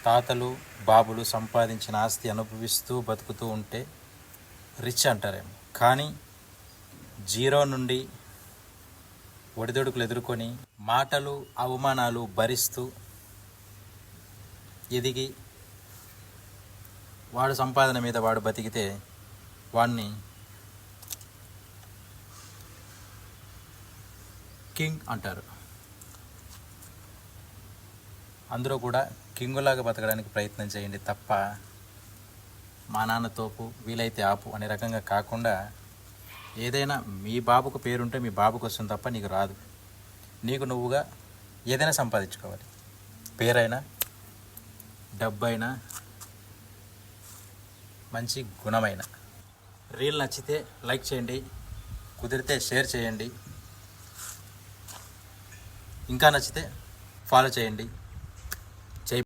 తాతలు బాబులు సంపాదించిన ఆస్తి అనుభవిస్తూ బతుకుతూ ఉంటే రిచ్ అంటారేమో. కానీ జీరో నుండి ఒడిదొడుకులు ఎదుర్కొని మాటలు అవమానాలు భరిస్తూ ఎదిగి వాడు సంపాదన మీద వాడు బతికితే వాడిని కింగ్ అంటారు. అందరూ కూడా కింగులాగా బతకడానికి ప్రయత్నం చేయండి తప్ప మా నాన్న తోపు వీలైతే ఆపు అనే రకంగా కాకుండా ఏదైనా మీ బాబుకు పేరుంటే మీ బాబుకు వస్తుంది తప్ప నీకు రాదు. నీకు నువ్వుగా ఏదైనా సంపాదించుకోవాలి. పేరైనా డబ్బైనా మంచి గుణమైన. రీల్ నచ్చితే లైక్ చేయండి, కుదిరితే షేర్ చేయండి, ఇంకా నచ్చితే ఫాలో చేయండి.